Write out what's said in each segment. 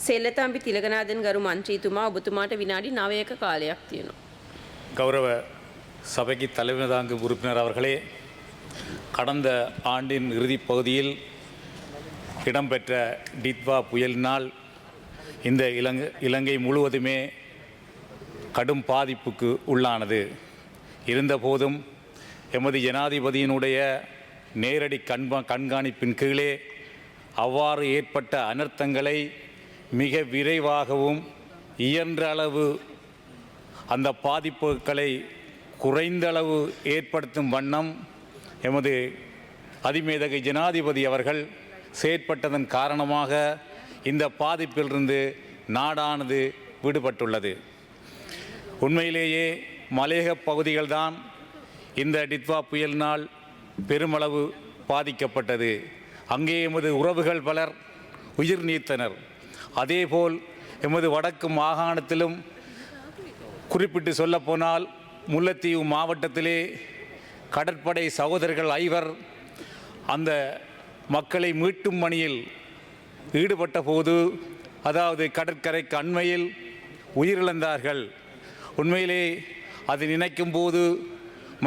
සෙල්ලතම්පි තිලකනාදන් ගරු මන්ත්‍රීතුමා ඔබතුමාට විනාඩි 9ක කාලයක් තියෙනවා. கௌரவ சபைக்கு தலைமை தாங்கும் உறுப்பினர் அவர்களே, கடந்த ஆண்டின் இறுதிப் பகுதியில் இடம்பெற்ற டித்வா புயலினால் இந்த இலங்கை முழுவதுமே கடும் பாதிப்புக்கு உள்ளானது. இருந்தபோதும் எமது ஜனாதிபதியினுடைய நேரடி கண்காணிப்பின் கீழே அவ்வாறு ஏற்பட்ட அனர்த்தங்களை மிக விரைவாகவும் இயன்ற அளவு அந்த பாதிப்புகளை குறைந்த அளவு ஏற்படுத்தும் வண்ணம் எமது அதிமேதகை ஜனாதிபதி அவர்கள் செயற்பட்டதன் காரணமாக இந்த பாதிப்பிலிருந்து நாடானது விடுபட்டுள்ளது. உண்மையிலேயே மலையக பகுதிகள்தான் இந்த டித்வா புயலினால் பெருமளவு பாதிக்கப்பட்டது. அங்கே எமது உறவுகள் பலர் உயிர் நீத்தனர். அதேபோல் எமது வடக்கு மாகாணத்திலும் குறிப்பிட்டு சொல்லப்போனால் முல்லைத்தீவு மாவட்டத்திலே கடற்படை சகோதரர்கள் 5 அந்த மக்களை மீட்டும் பணியில் ஈடுபட்ட போது, அதாவது கடற்கரைக்கு அண்மையில் உயிரிழந்தார்கள். உண்மையிலே அது நினைக்கும் போது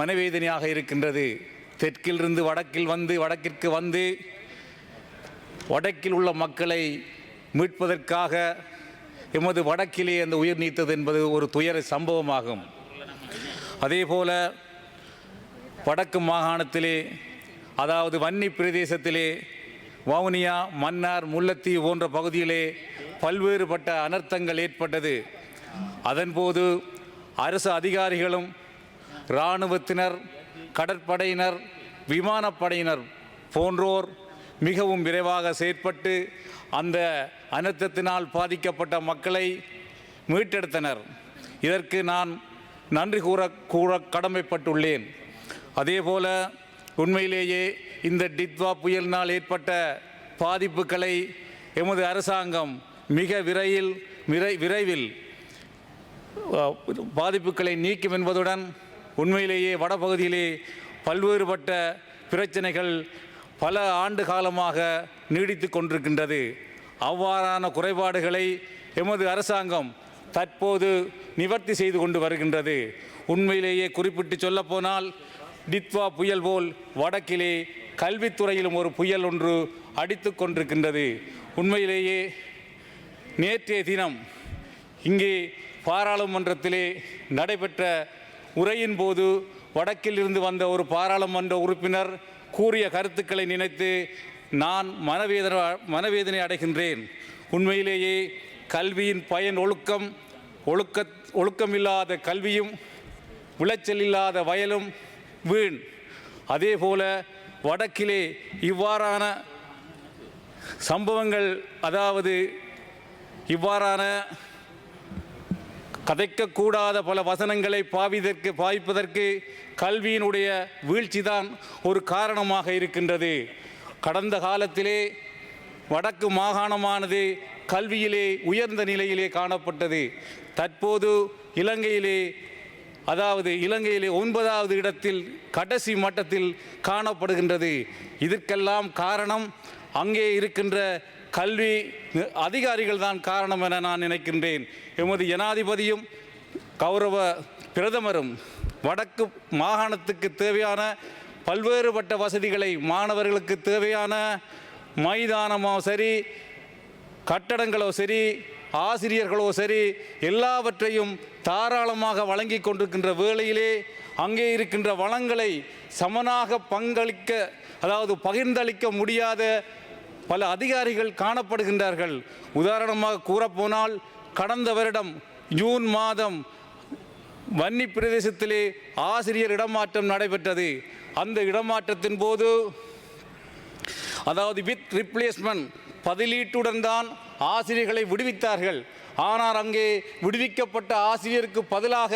மனவேதனையாக இருக்கின்றது. தெற்கிலிருந்து வடக்கிற்கு வந்து வடக்கில் உள்ள மக்களை மீட்பதற்காக எமது வடக்கிலே அந்த உயிர் நீத்தது என்பது ஒரு துயர சம்பவமாகும். அதேபோல வடக்கு மாகாணத்திலே, அதாவது வன்னி பிரதேசத்திலே வவுனியா, மன்னார், முல்லைத்தீவு போன்ற பகுதியிலே பல்வேறுபட்ட அனர்த்தங்கள் ஏற்பட்டது. அதன்போது அரசு அதிகாரிகளும் இராணுவத்தினர், கடற்படையினர், விமானப்படையினர் போன்றோர் மிகவும் விரைவாக செயற்பட்டு அந்த அனர்த்தத்தினால் பாதிக்கப்பட்ட மக்களை மீட்டெடுத்தனர். இதற்கு நான் நன்றி கூற கடமைப்பட்டுள்ளேன். அதேபோல உண்மையிலேயே இந்த டித்வா புயலினால் ஏற்பட்ட பாதிப்புகளை எமது அரசாங்கம் மிக விரைவில் பாதிப்புகளை நீக்கும் என்பதுடன் உண்மையிலேயே வடபகுதியிலே பல்வேறுபட்ட பிரச்சனைகள் பல ஆண்டு காலமாக நீடித்து கொண்டிருக்கின்றது. அவ்வாறான குறைபாடுகளை எமது அரசாங்கம் தற்போது நிவர்த்தி செய்து கொண்டு வருகின்றது. உண்மையிலேயே குறிப்பிட்டு சொல்லப்போனால் டித்வா புயல் போல் வடக்கிலே கல்வித்துறையிலும் ஒரு புயல் ஒன்று அடித்து கொண்டிருக்கின்றது. உண்மையிலேயே நேற்றைய தினம் இங்கே பாராளுமன்றத்திலே நடைபெற்ற உரையின் போது வடக்கில் இருந்து வந்த ஒரு பாராளுமன்ற உறுப்பினர் கூறிய கருத்துக்களை நினைத்து நான் மனவேதனை அடைகின்றேன். உண்மையிலேயே கல்வியின் பயன் ஒழுக்கமில்லாத கல்வியும் விளைச்சல் இல்லாத வயலும் வீண். அதேபோல வடக்கிலே இவ்வாறான சம்பவங்கள், அதாவது இவ்வாறான கதைக்கக்கூடாத பல வசனங்களை பாவிப்பதற்கு கல்வியினுடைய வீழ்ச்சிதான் ஒரு காரணமாக இருக்கின்றது. கடந்த காலத்திலே வடக்கு மாகாணமானது கல்வியிலே உயர்ந்த நிலையிலே காணப்பட்டது. தற்போது இலங்கையிலே 9வது இடத்தில் கடைசி மட்டத்தில் காணப்படுகின்றது. இதற்கெல்லாம் காரணம் அங்கே இருக்கின்ற கல்வி அதிகாரிகள் தான் காரணம் என நான் நினைக்கின்றேன். எமது ஜனாதிபதியும் கௌரவ பிரதமரும் வடக்கு மாகாணத்துக்கு தேவையான பல்வேறுபட்ட வசதிகளை, மாணவர்களுக்கு தேவையான மைதானமோ சரி, கட்டடங்களோ சரி, ஆசிரியர்களோ சரி, எல்லாவற்றையும் தாராளமாக வழங்கி கொண்டிருக்கின்ற வேளையிலே அங்கே இருக்கின்ற வளங்களை சமனாக பகிர்ந்தளிக்க முடியாத பல அதிகாரிகள் காணப்படுகின்றார்கள். உதாரணமாக கூறப்போனால் கடந்த வருடம் ஜூன் மாதம் வன்னி பிரதேசத்திலே ஆசிரியர் இடமாற்றம் நடைபெற்றது. அந்த இடமாற்றத்தின் போது, அதாவது வித் ரிப்ளேஸ்மெண்ட், பதிலீட்டுடன் தான் ஆசிரியர்களை விடுவித்தார்கள். ஆனால் அங்கே விடுவிக்கப்பட்ட ஆசிரியருக்கு பதிலாக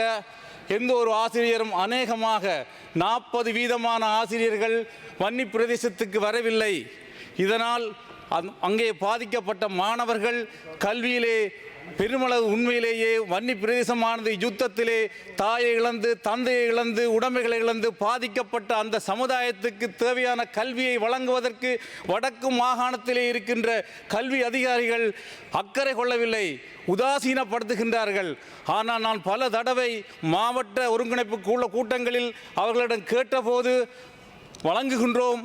எந்த ஒரு ஆசிரியரும், அநேகமாக 40% ஆசிரியர்கள் வன்னி பிரதேசத்துக்கு வரவில்லை. இதனால் அங்கே பாதிக்கப்பட்ட மாணவர்கள் கல்வியிலே பெருமளவு உண்மையிலேயே வன்னி பிரதேசமானது யுத்தத்திலே தாயை இழந்து தந்தையை இழந்து உடைமைகளை இழந்து பாதிக்கப்பட்ட அந்த சமுதாயத்துக்கு தேவையான கல்வியை வழங்குவதற்கு வடக்கு மாகாணத்திலே இருக்கின்ற கல்வி அதிகாரிகள் அக்கறை கொள்ளவில்லை, உதாசீனப்படுத்துகின்றார்கள். ஆனால் நான் பல தடவை மாவட்ட ஒருங்கிணைப்பு கூட்டங்களில் அவர்களிடம் கேட்டபோது வழங்குகின்றோம்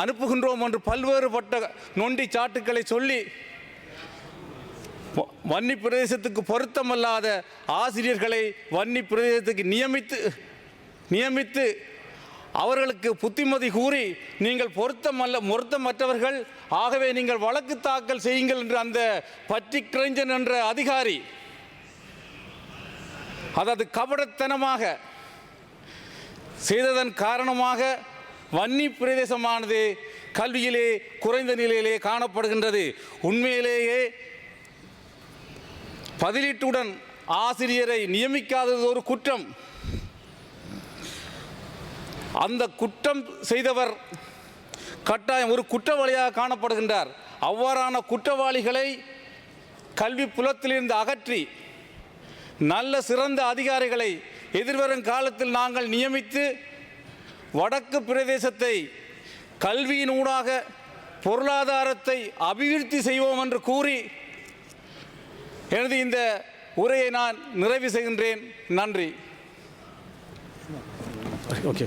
அனுப்புகின்றோம் என்று பல்வேறுபட்ட நொண்டி சாட்டுக்களை சொல்லி வன்னி பிரதேசத்துக்கு பொருத்தமல்லாத ஆசிரியர்களை வன்னி பிரதேசத்துக்கு நியமித்து அவர்களுக்கு புத்திமதி கூறி நீங்கள் பொருத்தமற்றவர்கள், ஆகவே நீங்கள் வழக்கு தாக்கல் செய்யுங்கள் என்று அந்த பட்ரிக் ரஞ்சன் என்ற அதிகாரி அதாவது கபடத்தனமாக செய்ததன் காரணமாக வன்னி பிரதேசமானது கல்வியிலே குறைந்த நிலையிலே காணப்படுகின்றது. உண்மையிலேயே பதிலீட்டுடன் ஆசிரியரை நியமிக்காதது ஒரு குற்றம். அந்த குற்றம் செய்தவர் கட்டாயம் ஒரு குற்றவாளியாக காணப்படுகின்றார். அவ்வாறான குற்றவாளிகளை கல்வி புலத்திலிருந்து அகற்றி நல்ல சிறந்த அதிகாரிகளை எதிர்வரும் காலத்தில் நாங்கள் நியமித்து வடக்கு பிரதேசத்தை கல்வியினூடாக பொருளாதாரத்தை அபிவிருத்தி செய்வோம் என்று கூறி எனது இந்த உரையை நான் நிறைவு செய்கின்றேன். நன்றி. ஓகே